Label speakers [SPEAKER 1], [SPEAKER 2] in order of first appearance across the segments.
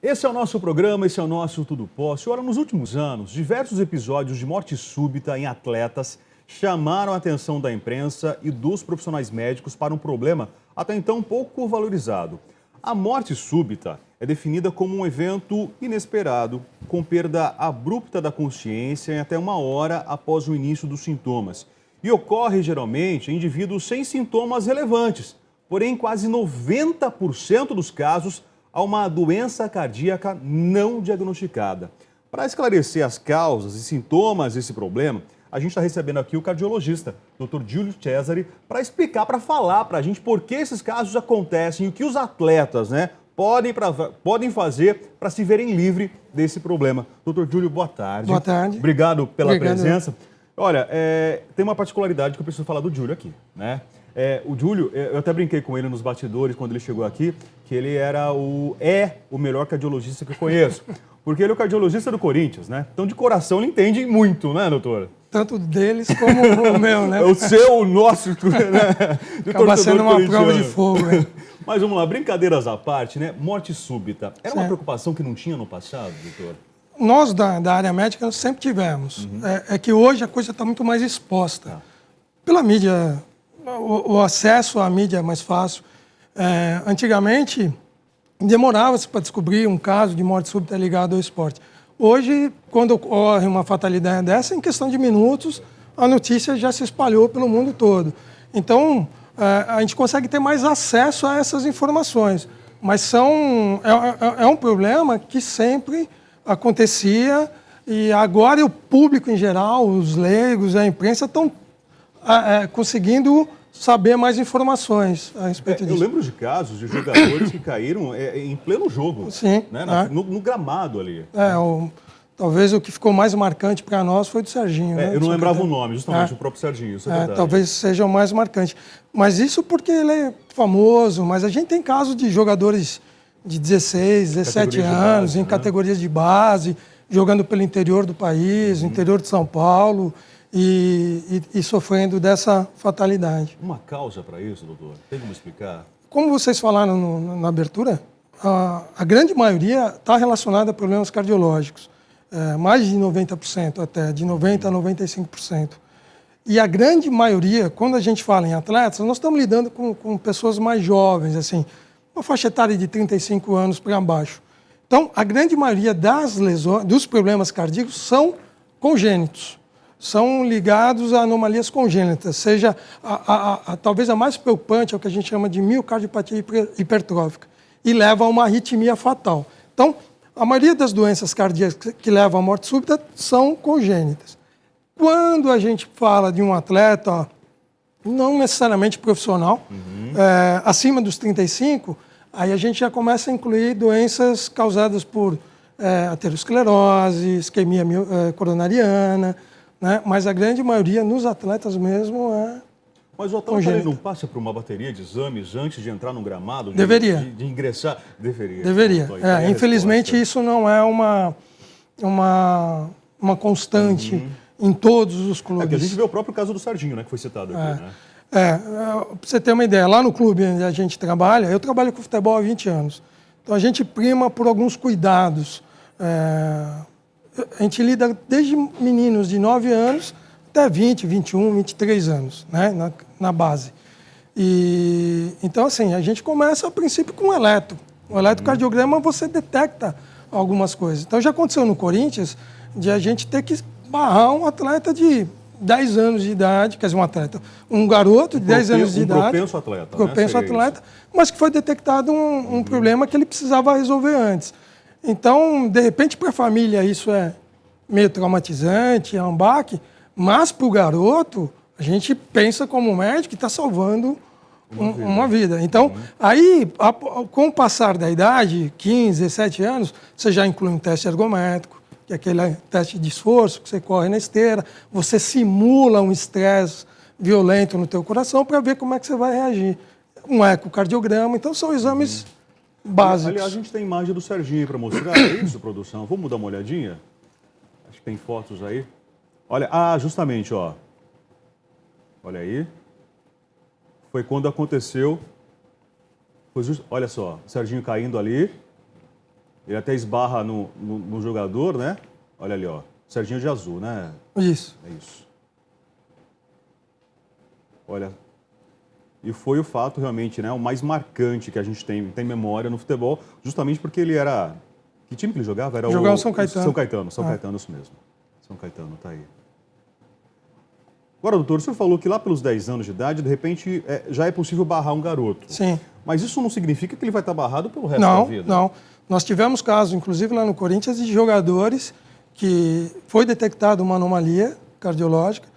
[SPEAKER 1] Esse é o nosso programa, esse é o nosso Tudo Posse. Ora, nos últimos anos, diversos episódios de morte súbita em atletas chamaram a atenção da imprensa e dos profissionais médicos para um problema até então pouco valorizado. A morte súbita é definida como um evento inesperado, com perda abrupta da consciência em até uma hora após o início dos sintomas. E ocorre geralmente em indivíduos sem sintomas relevantes. Porém, quase 90% dos casos há uma doença cardíaca não diagnosticada. Para esclarecer as causas e sintomas desse problema, a gente está recebendo aqui o cardiologista, Dr. Giulio Cesare, para explicar, para falar para a gente por que esses casos acontecem e o que os atletas, podem fazer para se verem livre desse problema. Dr. Giulio, boa tarde.
[SPEAKER 2] Boa tarde.
[SPEAKER 1] Obrigado pela
[SPEAKER 2] Obrigado.
[SPEAKER 1] presença. Olha, tem uma particularidade que eu preciso falar do Giulio aqui, né? O Giulio, eu até brinquei com ele nos bastidores quando ele chegou aqui, que ele é o melhor cardiologista que eu conheço. Porque ele é o cardiologista do Corinthians, né? Então, de coração, ele entende muito, né, doutor?
[SPEAKER 2] Tanto deles como o meu, né?
[SPEAKER 1] O seu, o nosso, né?
[SPEAKER 2] Acaba sendo uma prova de fogo, né?
[SPEAKER 1] Mas vamos lá, brincadeiras à parte, né? Morte súbita. Era uma preocupação que não tinha no passado, doutor?
[SPEAKER 2] Nós, da área médica, sempre tivemos. É que hoje a coisa está muito mais exposta. Pela mídia, o acesso à mídia é mais fácil. Antigamente, demorava-se para descobrir um caso de morte súbita ligado ao esporte. Hoje, quando ocorre uma fatalidade dessa, em questão de minutos, a notícia já se espalhou pelo mundo todo. Então, a gente consegue ter mais acesso a essas informações. Mas é um problema que sempre acontecia e agora o público em geral, os leigos, a imprensa estão conseguindo saber mais informações a respeito disso.
[SPEAKER 1] Eu lembro de casos de jogadores que caíram em pleno jogo.
[SPEAKER 2] Sim,
[SPEAKER 1] né? No gramado ali.
[SPEAKER 2] Talvez o que ficou mais marcante para nós foi do Serginho. Né?
[SPEAKER 1] Eu não lembrava o nome, justamente, o próprio Serginho, isso é verdade.
[SPEAKER 2] Talvez seja o mais marcante. Mas isso porque ele é famoso, mas a gente tem casos de jogadores de 16, 17 anos, em categorias de base, jogando pelo interior do país, interior de São Paulo, e sofrendo dessa fatalidade.
[SPEAKER 1] Uma causa para isso, doutor? Tem como explicar?
[SPEAKER 2] Como vocês falaram na abertura, a grande maioria está relacionada a problemas cardiológicos. Mais de 90% até, de 90% a 95%. E a grande maioria, quando a gente fala em atletas, nós estamos lidando com pessoas mais jovens, assim, uma faixa etária de 35 anos para baixo. Então, a grande maioria das lesões, dos problemas cardíacos são congênitos, são ligados a anomalias congênitas, seja talvez a mais preocupante é o que a gente chama de miocardiopatia hipertrófica, e leva a uma arritmia fatal. Então, a maioria das doenças cardíacas que levam à morte súbita são congênitas. Quando a gente fala de um atleta, não necessariamente profissional, acima dos 35, aí a gente já começa a incluir doenças causadas por aterosclerose, isquemia coronariana, né? Mas a grande maioria nos atletas mesmo é
[SPEAKER 1] Mas o atleta não passa por uma bateria de exames antes de entrar no gramado?
[SPEAKER 2] Deveria.
[SPEAKER 1] De ingressar? Deveria.
[SPEAKER 2] Deveria. Infelizmente, isso não é uma constante em todos os clubes.
[SPEAKER 1] Porque a gente vê o próprio caso do Serginho, né, que foi citado aqui. Né?
[SPEAKER 2] Para você ter uma ideia, lá no clube onde a gente trabalha, eu trabalho com futebol há 20 anos. Então, a gente prima por alguns cuidados. A gente lida desde meninos de 9 anos até 20, 21, 23 anos, né, na base. Então, assim, a gente começa, a princípio, com o eletrocardiograma, você detecta algumas coisas. Então, já aconteceu no Corinthians de a gente ter que barrar um atleta de 10 anos de idade, quer dizer, um garoto de 10 anos de idade. Propenso atleta, mas que foi detectado um problema que ele precisava resolver antes. Então, de repente, para a família isso é meio traumatizante, é um baque, mas para o garoto, a gente pensa como médico que está salvando uma vida. Então, aí, com o passar da idade, 15, 17 anos, você já inclui um teste ergométrico, que é aquele teste de esforço que você corre na esteira, você simula um estresse violento no teu coração para ver como é que você vai reagir. Um ecocardiograma, então são exames básicos.
[SPEAKER 1] Aliás, a gente tem imagem do Serginho para mostrar, é isso, produção? Vamos dar uma olhadinha? Acho que tem fotos aí. Olha, justamente, ó. Olha aí. Foi quando aconteceu. Olha só, o Serginho caindo ali. Ele até esbarra no jogador, né? Olha ali, ó. Serginho de azul, né?
[SPEAKER 2] Isso.
[SPEAKER 1] É isso. Olha. E foi o fato realmente, né? O mais marcante que a gente tem memória no futebol, justamente porque ele era... Que time que ele jogava? Era
[SPEAKER 2] Jogava o São Caetano.
[SPEAKER 1] São Caetano, isso mesmo. São Caetano, tá aí. Agora, doutor, o senhor falou que lá pelos 10 anos de idade, de repente, já é possível barrar um garoto.
[SPEAKER 2] Sim.
[SPEAKER 1] Mas isso não significa que ele vai estar barrado pelo resto da vida?
[SPEAKER 2] Não. Nós tivemos casos, inclusive lá no Corinthians, de jogadores que foi detectada uma anomalia cardiológica,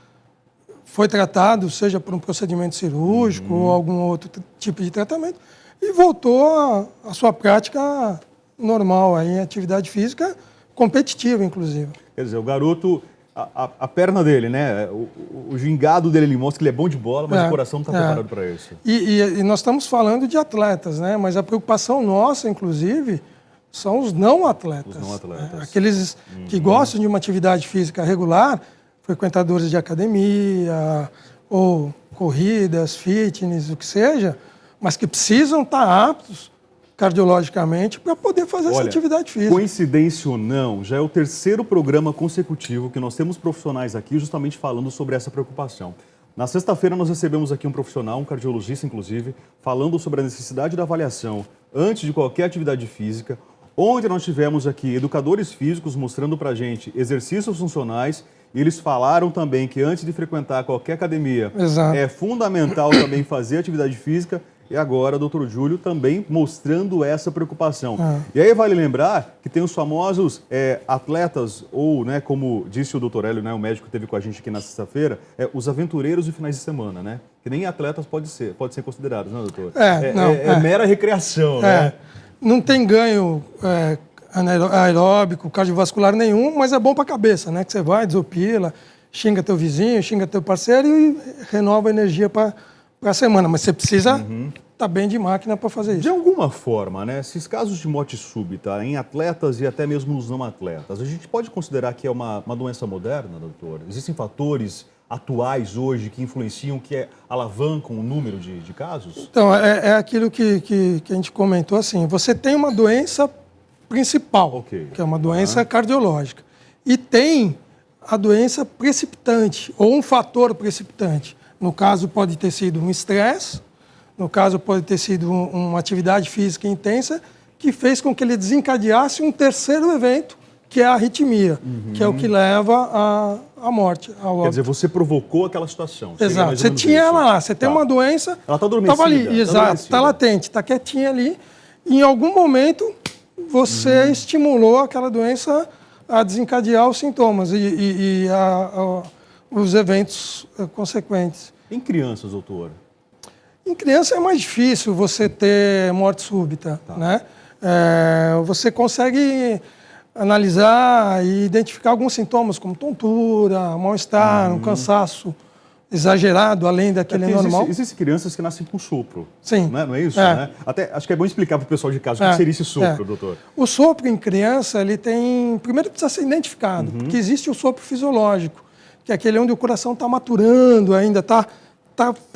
[SPEAKER 2] foi tratado, seja por um procedimento cirúrgico ou algum outro tipo de tratamento, e voltou à sua prática normal, aí, em atividade física competitiva, inclusive.
[SPEAKER 1] Quer dizer, o garoto, a perna dele, né? O gingado dele, ele mostra que ele é bom de bola, mas o coração não está preparado para isso.
[SPEAKER 2] E nós estamos falando de atletas, né? Mas a preocupação nossa, inclusive, são os não atletas.
[SPEAKER 1] Os não atletas.
[SPEAKER 2] Aqueles que gostam de uma atividade física regular, frequentadores de academia, ou corridas, fitness, o que seja, mas que precisam estar aptos cardiologicamente para poder fazer essa atividade física.
[SPEAKER 1] Coincidência ou não, já é o terceiro programa consecutivo que nós temos profissionais aqui justamente falando sobre essa preocupação. Na sexta-feira nós recebemos aqui um profissional, um cardiologista inclusive, falando sobre a necessidade da avaliação antes de qualquer atividade física. Ontem nós tivemos aqui educadores físicos mostrando para a gente exercícios funcionais e eles falaram também que antes de frequentar qualquer academia é fundamental também fazer atividade física. E agora o doutor Júlio também mostrando essa preocupação. E aí vale lembrar que tem os famosos atletas, ou, né, como disse o doutor Hélio, né, o médico que esteve com a gente aqui na sexta-feira, os aventureiros de finais de semana, né? Que nem atletas podem ser considerados, né, doutor? É mera recreação, né?
[SPEAKER 2] Não tem ganho aeróbico, cardiovascular nenhum, mas é bom para a cabeça, né? Que você vai, desopila, xinga teu vizinho, xinga teu parceiro e renova a energia para a semana. Mas você precisa estar bem de máquina para fazer isso.
[SPEAKER 1] De alguma forma, né? Esses casos de morte súbita em atletas e até mesmo nos não atletas, a gente pode considerar que é uma doença moderna, doutor? Existem fatores atuais hoje que influenciam, que alavancam o número de casos?
[SPEAKER 2] Então, é aquilo que a gente comentou assim, você tem uma doença principal, que é uma doença cardiológica, e tem a doença precipitante, ou um fator precipitante. No caso, pode ter sido um estresse, no caso, pode ter sido uma atividade física intensa, que fez com que ele desencadeasse um terceiro evento, que é a arritmia, que é o que leva à morte.
[SPEAKER 1] Quer dizer, você provocou aquela situação.
[SPEAKER 2] Exato. Você tinha ela lá, você tem uma doença...
[SPEAKER 1] Ela está adormecida.
[SPEAKER 2] Estava ali, exato, está latente, está quietinha ali. E em algum momento, você estimulou aquela doença a desencadear os sintomas e os eventos consequentes.
[SPEAKER 1] Em crianças, doutor?
[SPEAKER 2] Em criança é mais difícil você ter morte súbita, né? Você consegue analisar e identificar alguns sintomas, como tontura, mal-estar, um cansaço exagerado, além daquele normal.
[SPEAKER 1] Existem crianças que nascem com sopro.
[SPEAKER 2] Sim.
[SPEAKER 1] Não é isso? Né? Até, acho que é bom explicar para o pessoal de casa o que seria esse sopro, doutor.
[SPEAKER 2] O sopro em criança, ele tem... Primeiro precisa ser identificado, porque existe o sopro fisiológico, que é aquele onde o coração está maturando ainda, está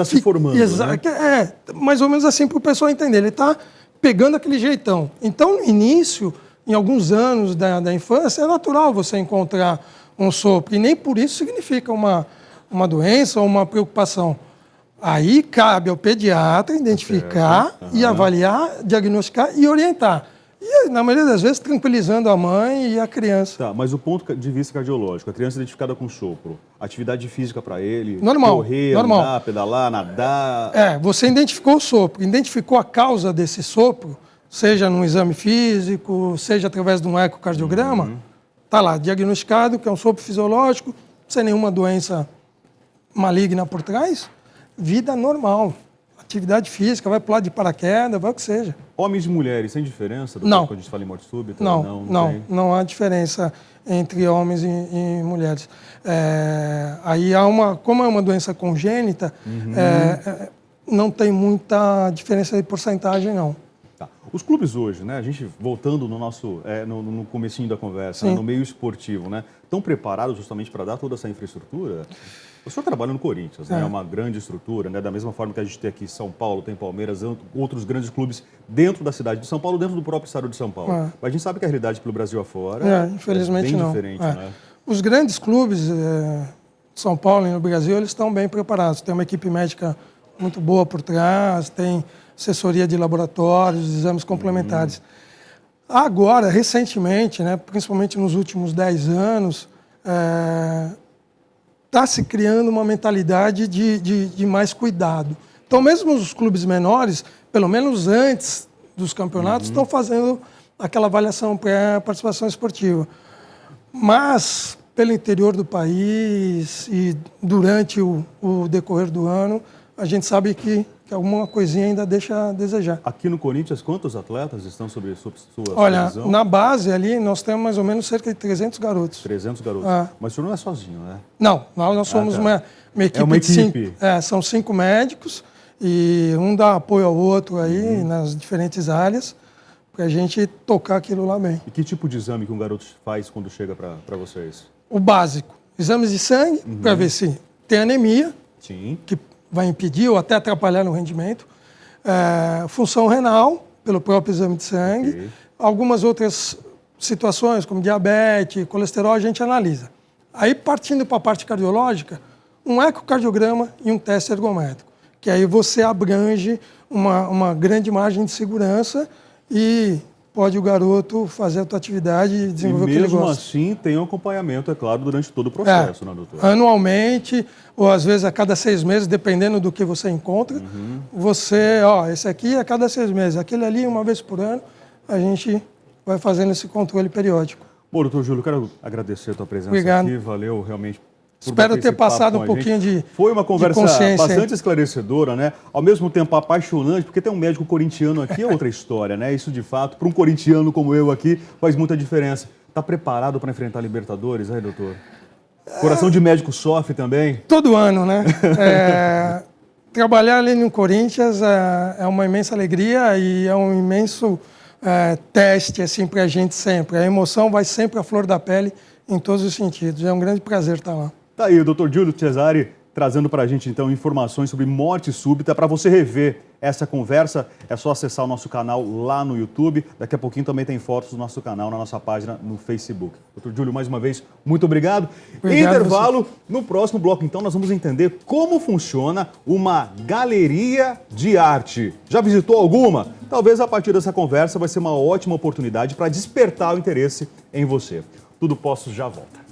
[SPEAKER 1] se formando, né?
[SPEAKER 2] Mais ou menos assim para o pessoal entender. Ele está pegando aquele jeitão. Então, no início, em alguns anos da infância, é natural você encontrar um sopro. E nem por isso significa uma doença ou uma preocupação. Aí cabe ao pediatra identificar e avaliar, diagnosticar e orientar. E, na maioria das vezes, tranquilizando a mãe e a criança.
[SPEAKER 1] Tá, mas o ponto de vista cardiológico, a criança identificada com sopro, atividade física para ele,
[SPEAKER 2] normal,
[SPEAKER 1] correr, andar, pedalar, nadar...
[SPEAKER 2] Você identificou o sopro, identificou a causa desse sopro, seja num exame físico, seja através de um ecocardiograma, está lá, diagnosticado que é um sopro fisiológico, sem nenhuma doença maligna por trás, vida normal. Atividade física, vai pular de paraquedas, vai o que seja.
[SPEAKER 1] Homens e mulheres, sem diferença?
[SPEAKER 2] Não.
[SPEAKER 1] Quando a gente fala em morte súbita?
[SPEAKER 2] Não há diferença entre homens e mulheres. Aí como é uma doença congênita, não tem muita diferença de porcentagem, não.
[SPEAKER 1] Tá. Os clubes hoje, né, a gente voltando no nosso, no comecinho da conversa, né, no meio esportivo, né, estão preparados justamente para dar toda essa infraestrutura? O senhor trabalha no Corinthians, né? É uma grande estrutura, né? Da mesma forma que a gente tem aqui São Paulo, tem Palmeiras, outros grandes clubes dentro da cidade de São Paulo, dentro do próprio estado de São Paulo. Mas a gente sabe que a realidade pelo Brasil afora
[SPEAKER 2] infelizmente
[SPEAKER 1] é bem
[SPEAKER 2] não.
[SPEAKER 1] diferente, né?
[SPEAKER 2] Os grandes clubes de São Paulo e no Brasil, eles estão bem preparados. Tem uma equipe médica muito boa por trás, tem assessoria de laboratórios, exames complementares. Agora, recentemente, né, principalmente nos últimos 10 anos, está se criando uma mentalidade de mais cuidado. Então, mesmo os clubes menores, pelo menos antes dos campeonatos, estão fazendo aquela avaliação pré-participação esportiva. Mas, pelo interior do país e durante o decorrer do ano, a gente sabe que alguma coisinha ainda deixa a desejar.
[SPEAKER 1] Aqui no Corinthians, quantos atletas estão sob sua
[SPEAKER 2] Olha,
[SPEAKER 1] supervisão?
[SPEAKER 2] na base ali, nós temos mais ou menos cerca de 300 garotos.
[SPEAKER 1] 300 garotos. Mas o senhor não é sozinho, né?
[SPEAKER 2] Não, nós somos uma equipe de 5. São 5 médicos e um dá apoio ao outro aí nas diferentes áreas para a gente tocar aquilo lá bem.
[SPEAKER 1] E que tipo de exame que um garoto faz quando chega para vocês?
[SPEAKER 2] O básico, exames de sangue para ver se tem anemia, que vai impedir ou até atrapalhar no rendimento, função renal, pelo próprio exame de sangue, algumas outras situações, como diabetes, colesterol, a gente analisa. Aí, partindo para a parte cardiológica, um ecocardiograma e um teste ergométrico, que aí você abrange uma grande margem de segurança e pode o garoto fazer a sua atividade e desenvolver o que ele gosta.
[SPEAKER 1] E mesmo assim tem um acompanhamento, é claro, durante todo o processo, né, doutor?
[SPEAKER 2] Anualmente, ou às vezes a cada 6 meses, dependendo do que você encontra. Você, esse aqui a cada 6 meses, aquele ali uma vez por ano, a gente vai fazendo esse controle periódico.
[SPEAKER 1] Bom, doutor Júlio, quero agradecer a tua presença aqui, valeu realmente.
[SPEAKER 2] Espero ter passado um pouquinho de
[SPEAKER 1] Foi uma conversa bastante
[SPEAKER 2] hein?
[SPEAKER 1] esclarecedora, né? Ao mesmo tempo apaixonante, porque ter um médico corintiano aqui é outra história, né? Isso, de fato, para um corintiano como eu aqui, faz muita diferença. Está preparado para enfrentar a Libertadores, aí, doutor? Coração de médico sofre também?
[SPEAKER 2] Todo ano, né? Trabalhar ali no Corinthians é uma imensa alegria e é um imenso teste assim, para a gente sempre. A emoção vai sempre à flor da pele em todos os sentidos. É um grande prazer estar lá.
[SPEAKER 1] Tá aí o Dr. Júlio Cesari trazendo para a gente, então, informações sobre morte súbita. Para você rever essa conversa, é só acessar o nosso canal lá no YouTube. Daqui a pouquinho também tem fotos do nosso canal na nossa página no Facebook. Dr. Júlio, mais uma vez, muito obrigado. Intervalo. No próximo bloco, então, nós vamos entender como funciona uma galeria de arte. Já visitou alguma? Talvez a partir dessa conversa vai ser uma ótima oportunidade para despertar o interesse em você. Tudo Posso já volta.